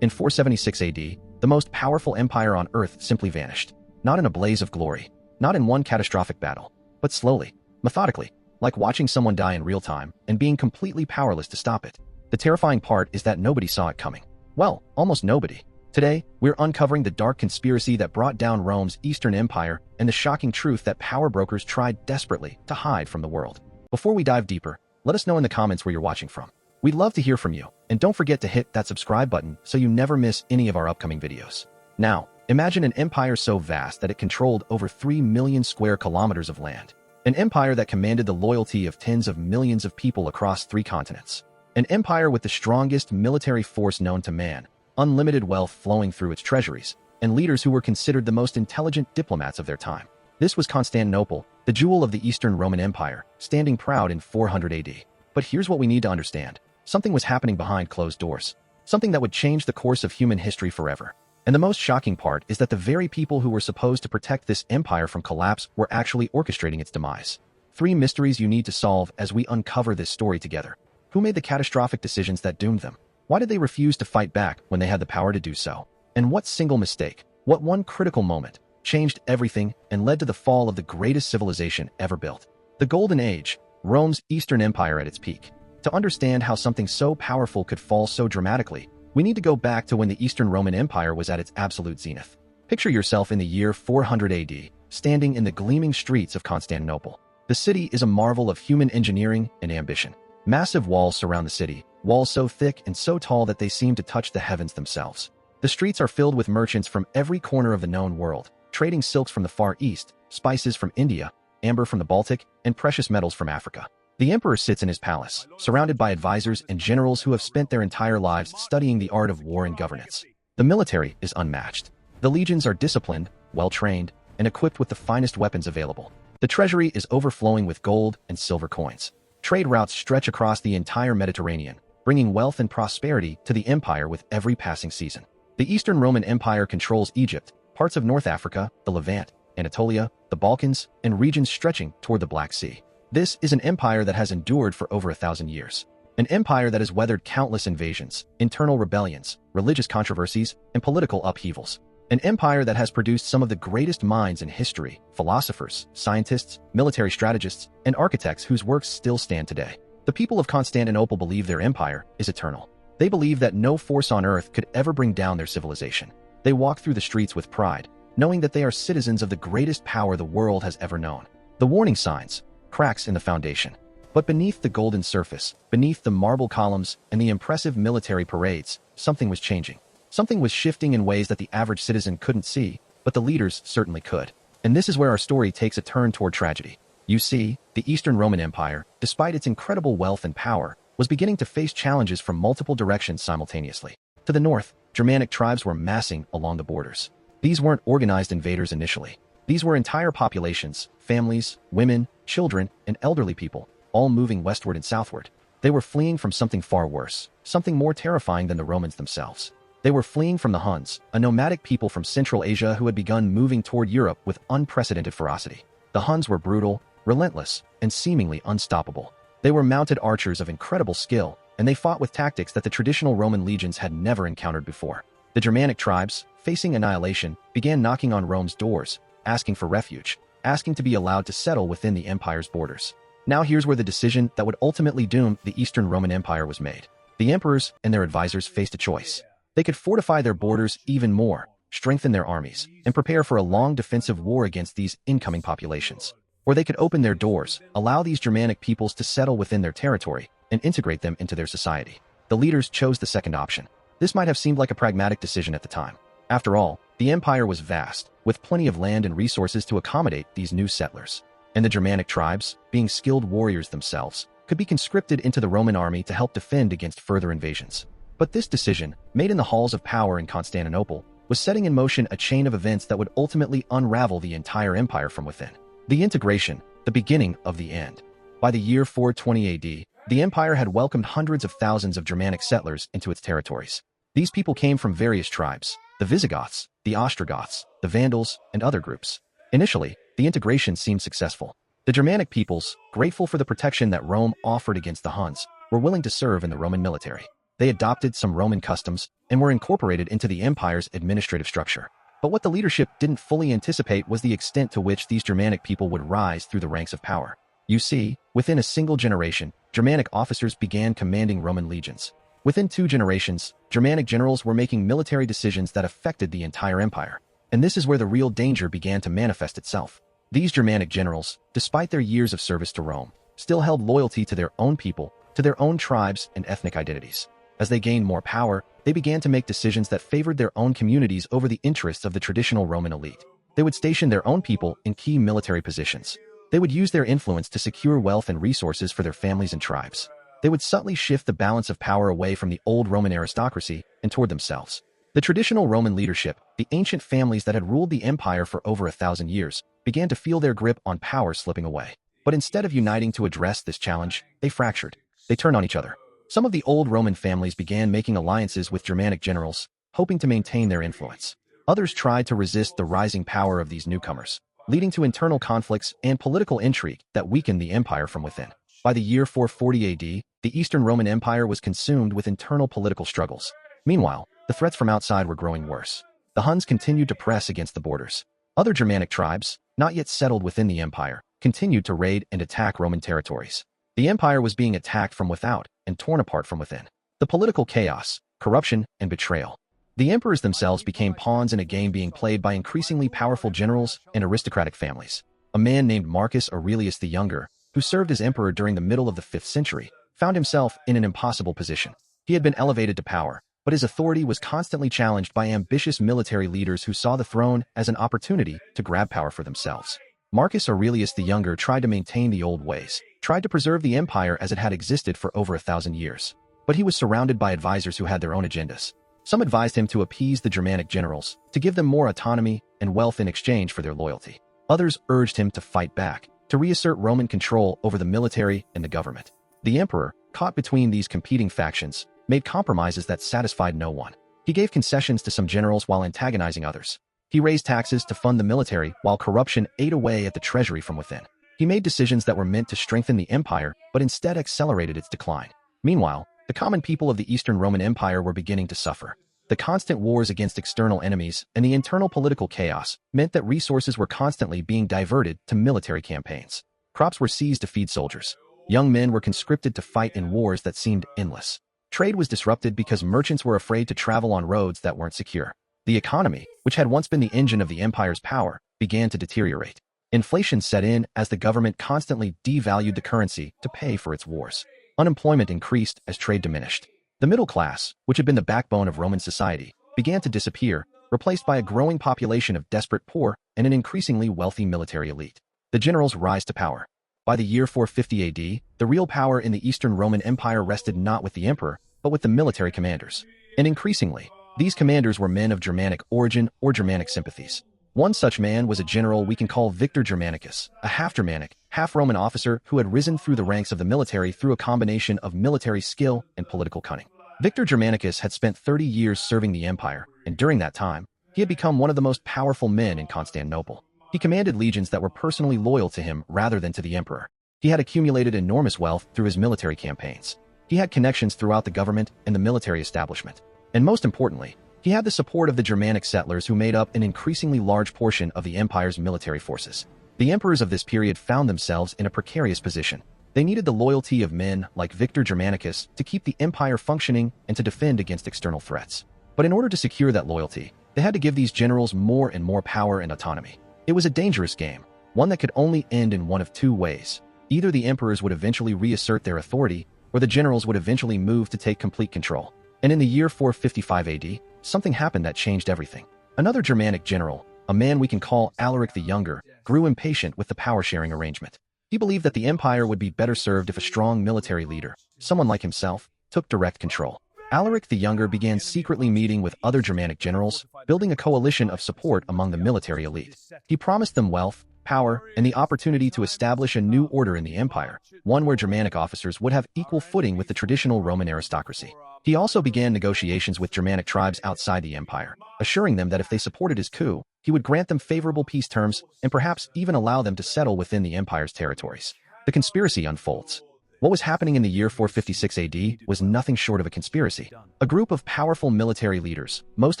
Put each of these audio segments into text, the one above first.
In 476 AD, the most powerful empire on Earth simply vanished. Not in a blaze of glory, not in one catastrophic battle, but slowly, methodically, like watching someone die in real time and being completely powerless to stop it. The terrifying part is that nobody saw it coming. Well, almost nobody. Today, we're uncovering the dark conspiracy that brought down Rome's Eastern Empire and the shocking truth that power brokers tried desperately to hide from the world. Before we dive deeper, let us know in the comments where you're watching from. We'd love to hear from you, and don't forget to hit that subscribe button so you never miss any of our upcoming videos. Now, imagine an empire so vast that it controlled over 3 million square kilometers of land. An empire that commanded the loyalty of tens of millions of people across 3 continents. An empire with the strongest military force known to man, unlimited wealth flowing through its treasuries, and leaders who were considered the most intelligent diplomats of their time. This was Constantinople, the jewel of the Eastern Roman Empire, standing proud in 400 AD. But here's what we need to understand. Something was happening behind closed doors. Something that would change the course of human history forever. And the most shocking part is that the very people who were supposed to protect this empire from collapse were actually orchestrating its demise. 3 mysteries you need to solve as we uncover this story together. Who made the catastrophic decisions that doomed them? Why did they refuse to fight back when they had the power to do so? And what single mistake, what one critical moment, changed everything and led to the fall of the greatest civilization ever built? The Golden Age, Rome's Eastern Empire at its peak. To understand how something so powerful could fall so dramatically, we need to go back to when the Eastern Roman Empire was at its absolute zenith. Picture yourself in the year 400 AD, standing in the gleaming streets of Constantinople. The city is a marvel of human engineering and ambition. Massive walls surround the city, walls so thick and so tall that they seem to touch the heavens themselves. The streets are filled with merchants from every corner of the known world, trading silks from the Far East, spices from India, amber from the Baltic, and precious metals from Africa. The emperor sits in his palace, surrounded by advisors and generals who have spent their entire lives studying the art of war and governance. The military is unmatched. The legions are disciplined, well-trained, and equipped with the finest weapons available. The treasury is overflowing with gold and silver coins. Trade routes stretch across the entire Mediterranean, bringing wealth and prosperity to the empire with every passing season. The Eastern Roman Empire controls Egypt, parts of North Africa, the Levant, Anatolia, the Balkans, and regions stretching toward the Black Sea. This is an empire that has endured for over 1,000 years. An empire that has weathered countless invasions, internal rebellions, religious controversies, and political upheavals. An empire that has produced some of the greatest minds in history, philosophers, scientists, military strategists, and architects whose works still stand today. The people of Constantinople believe their empire is eternal. They believe that no force on earth could ever bring down their civilization. They walk through the streets with pride, knowing that they are citizens of the greatest power the world has ever known. The warning signs: cracks in the foundation. But beneath the golden surface, beneath the marble columns and the impressive military parades, something was changing. Something was shifting in ways that the average citizen couldn't see, but the leaders certainly could. And this is where our story takes a turn toward tragedy. You see, the Eastern Roman Empire, despite its incredible wealth and power, was beginning to face challenges from multiple directions simultaneously. To the north, Germanic tribes were massing along the borders. These weren't organized invaders initially. These were entire populations, families, women, children, and elderly people, all moving westward and southward. They were fleeing from something far worse, something more terrifying than the Romans themselves. They were fleeing from the Huns, a nomadic people from Central Asia who had begun moving toward Europe with unprecedented ferocity. The Huns were brutal, relentless, and seemingly unstoppable. They were mounted archers of incredible skill, and they fought with tactics that the traditional Roman legions had never encountered before. The Germanic tribes, facing annihilation, began knocking on Rome's doors, asking for refuge, asking to be allowed to settle within the empire's borders. Now here's where the decision that would ultimately doom the Eastern Roman Empire was made. The emperors and their advisors faced a choice. They could fortify their borders even more, strengthen their armies, and prepare for a long defensive war against these incoming populations. Or they could open their doors, allow these Germanic peoples to settle within their territory, and integrate them into their society. The leaders chose the second option. This might have seemed like a pragmatic decision at the time. After all, the empire was vast, with plenty of land and resources to accommodate these new settlers. And the Germanic tribes, being skilled warriors themselves, could be conscripted into the Roman army to help defend against further invasions. But this decision, made in the halls of power in Constantinople, was setting in motion a chain of events that would ultimately unravel the entire empire from within. The integration, the beginning of the end. By the year 420 AD, the empire had welcomed hundreds of thousands of Germanic settlers into its territories. These people came from various tribes: the Visigoths, the Ostrogoths, the Vandals, and other groups. Initially, the integration seemed successful. The Germanic peoples, grateful for the protection that Rome offered against the Huns, were willing to serve in the Roman military. They adopted some Roman customs, and were incorporated into the empire's administrative structure. But what the leadership didn't fully anticipate was the extent to which these Germanic people would rise through the ranks of power. You see, within a single generation, Germanic officers began commanding Roman legions. Within 2 generations, Germanic generals were making military decisions that affected the entire empire. And this is where the real danger began to manifest itself. These Germanic generals, despite their years of service to Rome, still held loyalty to their own people, to their own tribes and ethnic identities. As they gained more power, they began to make decisions that favored their own communities over the interests of the traditional Roman elite. They would station their own people in key military positions. They would use their influence to secure wealth and resources for their families and tribes. They would subtly shift the balance of power away from the old Roman aristocracy and toward themselves. The traditional Roman leadership, the ancient families that had ruled the empire for over 1,000 years, began to feel their grip on power slipping away. But instead of uniting to address this challenge, they fractured. They turned on each other. Some of the old Roman families began making alliances with Germanic generals, hoping to maintain their influence. Others tried to resist the rising power of these newcomers, leading to internal conflicts and political intrigue that weakened the empire from within. By the year 440 AD, the Eastern Roman Empire was consumed with internal political struggles. Meanwhile, the threats from outside were growing worse. The Huns continued to press against the borders. Other Germanic tribes, not yet settled within the empire, continued to raid and attack Roman territories. The empire was being attacked from without and torn apart from within. The political chaos, corruption, and betrayal. The emperors themselves became pawns in a game being played by increasingly powerful generals and aristocratic families. A man named Marcus Aurelius the Younger, who served as emperor during the middle of the 5th century, found himself in an impossible position. He had been elevated to power, but his authority was constantly challenged by ambitious military leaders who saw the throne as an opportunity to grab power for themselves. Marcus Aurelius the Younger tried to maintain the old ways, tried to preserve the empire as it had existed for over 1,000 years. But he was surrounded by advisors who had their own agendas. Some advised him to appease the Germanic generals, to give them more autonomy and wealth in exchange for their loyalty. Others urged him to fight back, to reassert Roman control over the military and the government. The emperor, caught between these competing factions, made compromises that satisfied no one. He gave concessions to some generals while antagonizing others. He raised taxes to fund the military while corruption ate away at the treasury from within. He made decisions that were meant to strengthen the empire, but instead accelerated its decline. Meanwhile, the common people of the Eastern Roman Empire were beginning to suffer. The constant wars against external enemies and the internal political chaos meant that resources were constantly being diverted to military campaigns. Crops were seized to feed soldiers. Young men were conscripted to fight in wars that seemed endless. Trade was disrupted because merchants were afraid to travel on roads that weren't secure. The economy, which had once been the engine of the empire's power, began to deteriorate. Inflation set in as the government constantly devalued the currency to pay for its wars. Unemployment increased as trade diminished. The middle class, which had been the backbone of Roman society, began to disappear, replaced by a growing population of desperate poor and an increasingly wealthy military elite. The generals rise to power. By the year 450 AD, the real power in the Eastern Roman Empire rested not with the emperor, but with the military commanders. And increasingly, these commanders were men of Germanic origin or Germanic sympathies. One such man was a general we can call Victor Germanicus, a half-Germanic, half-Roman officer who had risen through the ranks of the military through a combination of military skill and political cunning. Victor Germanicus had spent 30 years serving the empire, and during that time, he had become one of the most powerful men in Constantinople. He commanded legions that were personally loyal to him rather than to the emperor. He had accumulated enormous wealth through his military campaigns. He had connections throughout the government and the military establishment. And most importantly, he had the support of the Germanic settlers who made up an increasingly large portion of the empire's military forces. The emperors of this period found themselves in a precarious position. They needed the loyalty of men like Victor Germanicus to keep the empire functioning and to defend against external threats. But in order to secure that loyalty, they had to give these generals more and more power and autonomy. It was a dangerous game, one that could only end in one of 2 ways. Either the emperors would eventually reassert their authority, or the generals would eventually move to take complete control. And in the year 455 AD, something happened that changed everything. Another Germanic general, a man we can call Alaric the Younger, grew impatient with the power-sharing arrangement. He believed that the empire would be better served if a strong military leader, someone like himself, took direct control. Alaric the Younger began secretly meeting with other Germanic generals, building a coalition of support among the military elite. He promised them wealth, power, and the opportunity to establish a new order in the empire, one where Germanic officers would have equal footing with the traditional Roman aristocracy. He also began negotiations with Germanic tribes outside the empire, assuring them that if they supported his coup, he would grant them favorable peace terms and perhaps even allow them to settle within the empire's territories. The conspiracy unfolds. What was happening in the year 456 AD was nothing short of a conspiracy. A group of powerful military leaders, most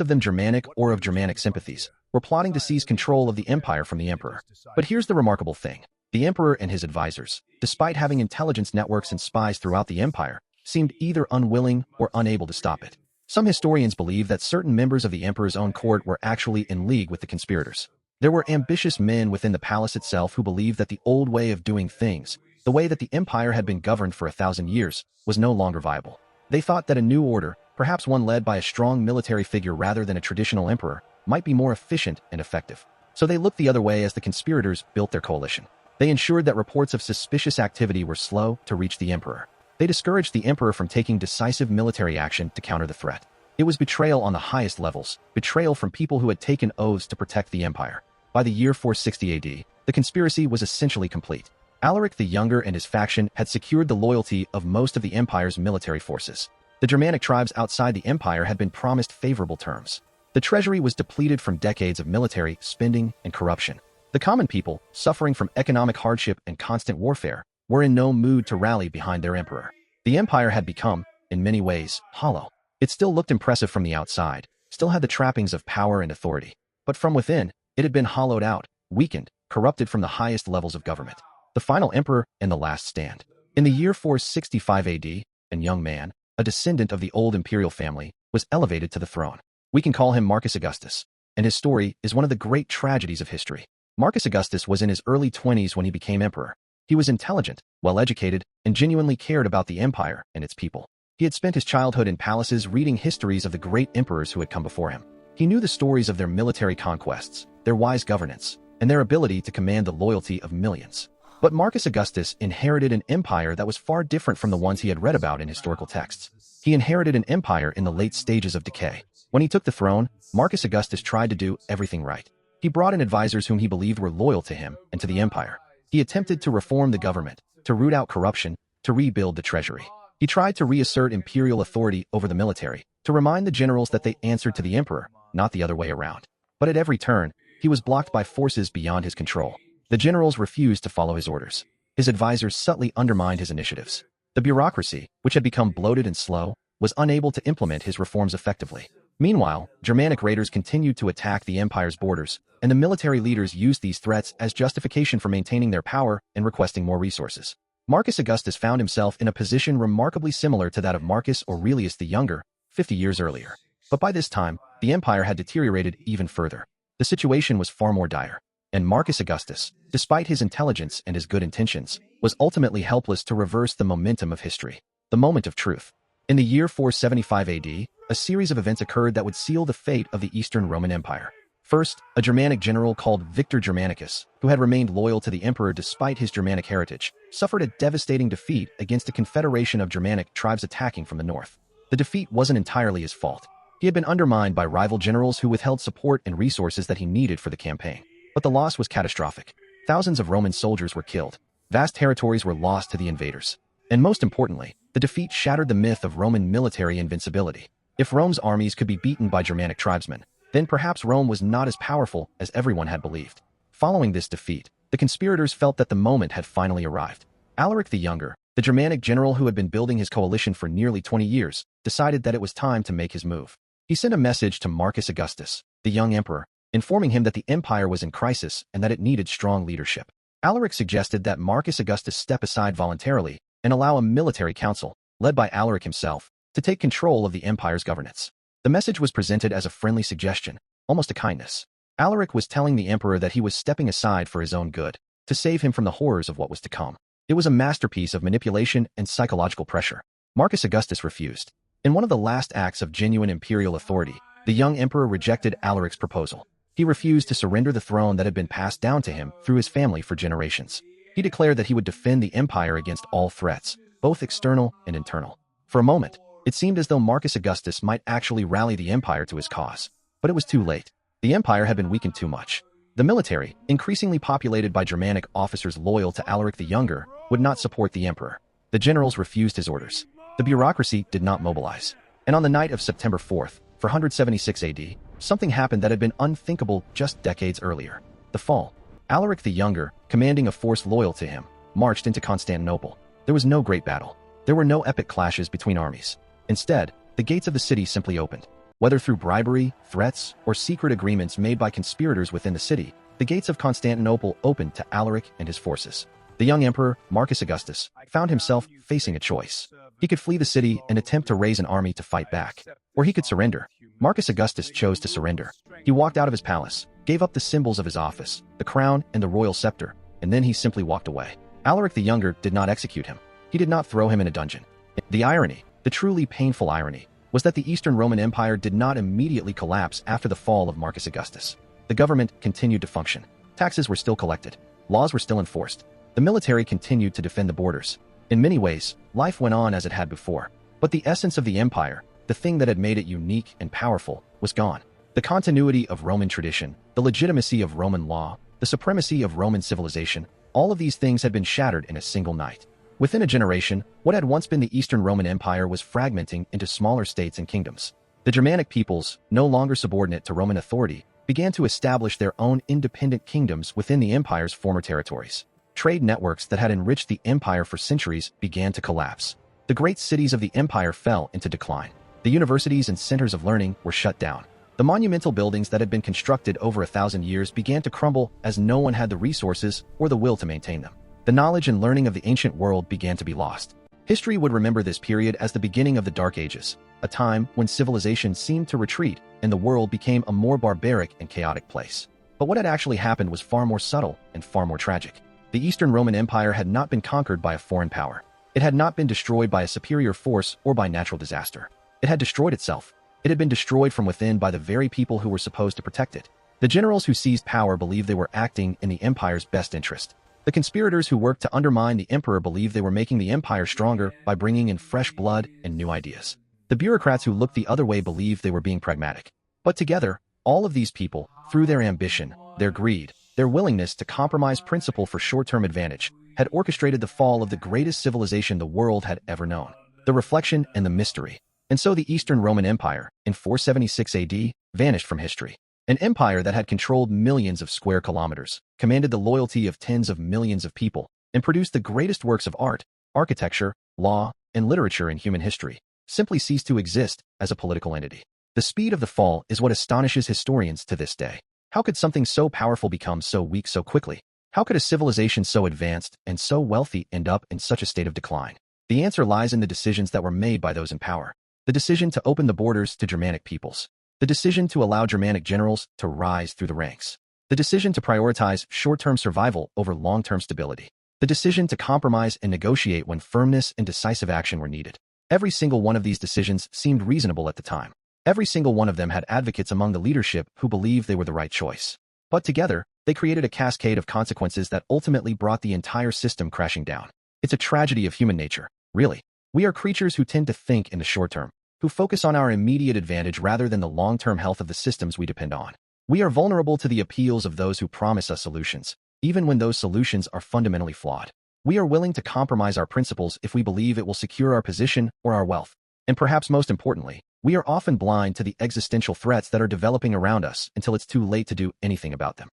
of them Germanic or of Germanic sympathies, were plotting to seize control of the empire from the emperor. But here's the remarkable thing. The emperor and his advisors, despite having intelligence networks and spies throughout the empire, seemed either unwilling or unable to stop it. Some historians believe that certain members of the emperor's own court were actually in league with the conspirators. There were ambitious men within the palace itself who believed that the old way of doing things, the way that the empire had been governed for 1,000 years, was no longer viable. They thought that a new order, perhaps one led by a strong military figure rather than a traditional emperor, might be more efficient and effective. So they looked the other way as the conspirators built their coalition. They ensured that reports of suspicious activity were slow to reach the emperor. They discouraged the emperor from taking decisive military action to counter the threat. It was betrayal on the highest levels, betrayal from people who had taken oaths to protect the empire. By the year 460 AD, the conspiracy was essentially complete. Alaric the Younger and his faction had secured the loyalty of most of the empire's military forces. The Germanic tribes outside the empire had been promised favorable terms. The treasury was depleted from decades of military spending and corruption. The common people, suffering from economic hardship and constant warfare, were in no mood to rally behind their emperor. The empire had become, in many ways, hollow. It still looked impressive from the outside, still had the trappings of power and authority. But from within, it had been hollowed out, weakened, corrupted from the highest levels of government. The final emperor and the last stand. In the year 465 AD, a young man, a descendant of the old imperial family, was elevated to the throne. We can call him Marcus Augustus, and his story is one of the great tragedies of history. Marcus Augustus was in his early 20s when he became emperor. He was intelligent, well-educated, and genuinely cared about the empire and its people. He had spent his childhood in palaces reading histories of the great emperors who had come before him. He knew the stories of their military conquests, their wise governance, and their ability to command the loyalty of millions. But Marcus Augustus inherited an empire that was far different from the ones he had read about in historical texts. He inherited an empire in the late stages of decay. When he took the throne, Marcus Augustus tried to do everything right. He brought in advisors whom he believed were loyal to him and to the empire. He attempted to reform the government, to root out corruption, to rebuild the treasury. He tried to reassert imperial authority over the military, to remind the generals that they answered to the emperor, not the other way around. But at every turn, he was blocked by forces beyond his control. The generals refused to follow his orders. His advisors subtly undermined his initiatives. The bureaucracy, which had become bloated and slow, was unable to implement his reforms effectively. Meanwhile, Germanic raiders continued to attack the empire's borders, and the military leaders used these threats as justification for maintaining their power and requesting more resources. Marcus Augustus found himself in a position remarkably similar to that of Marcus Aurelius the Younger, 50 years earlier. But by this time, the empire had deteriorated even further. The situation was far more dire. And Marcus Augustus, despite his intelligence and his good intentions, was ultimately helpless to reverse the momentum of history. The moment of truth. In the year 475 AD, a series of events occurred that would seal the fate of the Eastern Roman Empire. First, a Germanic general called Victor Germanicus, who had remained loyal to the emperor despite his Germanic heritage, suffered a devastating defeat against a confederation of Germanic tribes attacking from the north. The defeat wasn't entirely his fault. He had been undermined by rival generals who withheld support and resources that he needed for the campaign. But the loss was catastrophic. Thousands of Roman soldiers were killed. Vast territories were lost to the invaders. And most importantly, the defeat shattered the myth of Roman military invincibility. If Rome's armies could be beaten by Germanic tribesmen, then perhaps Rome was not as powerful as everyone had believed. Following this defeat, the conspirators felt that the moment had finally arrived. Alaric the Younger, the Germanic general who had been building his coalition for nearly 20 years, decided that it was time to make his move. He sent a message to Marcus Augustus, the young emperor, informing him that the empire was in crisis and that it needed strong leadership. Alaric suggested that Marcus Augustus step aside voluntarily and allow a military council, led by Alaric himself, to take control of the empire's governance. The message was presented as a friendly suggestion, almost a kindness. Alaric was telling the emperor that he was stepping aside for his own good, to save him from the horrors of what was to come. It was a masterpiece of manipulation and psychological pressure. Marcus Augustus refused. In one of the last acts of genuine imperial authority, the young emperor rejected Alaric's proposal. He refused to surrender the throne that had been passed down to him through his family for generations. He declared that he would defend the empire against all threats, both external and internal. For a moment, it seemed as though Marcus Augustus might actually rally the empire to his cause. But it was too late. The empire had been weakened too much. The military, increasingly populated by Germanic officers loyal to Alaric the Younger, would not support the emperor. The generals refused his orders. The bureaucracy did not mobilize. And on the night of September 4th, 476 AD, something happened that had been unthinkable just decades earlier. The fall. Alaric the Younger, commanding a force loyal to him, marched into Constantinople. There was no great battle. There were no epic clashes between armies. Instead, the gates of the city simply opened. Whether through bribery, threats, or secret agreements made by conspirators within the city, the gates of Constantinople opened to Alaric and his forces. The young emperor, Marcus Augustus, found himself facing a choice. He could flee the city and attempt to raise an army to fight back, or he could surrender. Marcus Augustus chose to surrender. He walked out of his palace, gave up the symbols of his office, the crown and the royal scepter, and then he simply walked away. Alaric the Younger did not execute him. He did not throw him in a dungeon. The irony, the truly painful irony, was that the Eastern Roman Empire did not immediately collapse after the fall of Marcus Augustus. The government continued to function. Taxes were still collected. Laws were still enforced. The military continued to defend the borders. In many ways, life went on as it had before. But the essence of the empire, the thing that had made it unique and powerful, was gone. The continuity of Roman tradition, the legitimacy of Roman law, the supremacy of Roman civilization, all of these things had been shattered in a single night. Within a generation, what had once been the Eastern Roman Empire was fragmenting into smaller states and kingdoms. The Germanic peoples, no longer subordinate to Roman authority, began to establish their own independent kingdoms within the empire's former territories. Trade networks that had enriched the empire for centuries began to collapse. The great cities of the empire fell into decline. The universities and centers of learning were shut down. The monumental buildings that had been constructed over 1,000 years began to crumble as no one had the resources or the will to maintain them. The knowledge and learning of the ancient world began to be lost. History would remember this period as the beginning of the Dark Ages, a time when civilization seemed to retreat and the world became a more barbaric and chaotic place. But what had actually happened was far more subtle and far more tragic. The Eastern Roman Empire had not been conquered by a foreign power. It had not been destroyed by a superior force or by natural disaster. It had destroyed itself. It had been destroyed from within by the very people who were supposed to protect it. The generals who seized power believed they were acting in the empire's best interest. The conspirators who worked to undermine the emperor believed they were making the empire stronger by bringing in fresh blood and new ideas. The bureaucrats who looked the other way believed they were being pragmatic. But together, all of these people, through their ambition, their greed, their willingness to compromise principle for short-term advantage, had orchestrated the fall of the greatest civilization the world had ever known. The reflection and the mystery. And so the Eastern Roman Empire, in 476 AD, vanished from history. An empire that had controlled millions of square kilometers, commanded the loyalty of tens of millions of people, and produced the greatest works of art, architecture, law, and literature in human history, simply ceased to exist as a political entity. The speed of the fall is what astonishes historians to this day. How could something so powerful become so weak so quickly? How could a civilization so advanced and so wealthy end up in such a state of decline? The answer lies in the decisions that were made by those in power. The decision to open the borders to Germanic peoples. The decision to allow Germanic generals to rise through the ranks. The decision to prioritize short-term survival over long-term stability. The decision to compromise and negotiate when firmness and decisive action were needed. Every single one of these decisions seemed reasonable at the time. Every single one of them had advocates among the leadership who believed they were the right choice. But together, they created a cascade of consequences that ultimately brought the entire system crashing down. It's a tragedy of human nature, really. We are creatures who tend to think in the short term, who focus on our immediate advantage rather than the long-term health of the systems we depend on. We are vulnerable to the appeals of those who promise us solutions, even when those solutions are fundamentally flawed. We are willing to compromise our principles if we believe it will secure our position or our wealth. And perhaps most importantly, we are often blind to the existential threats that are developing around us until it's too late to do anything about them.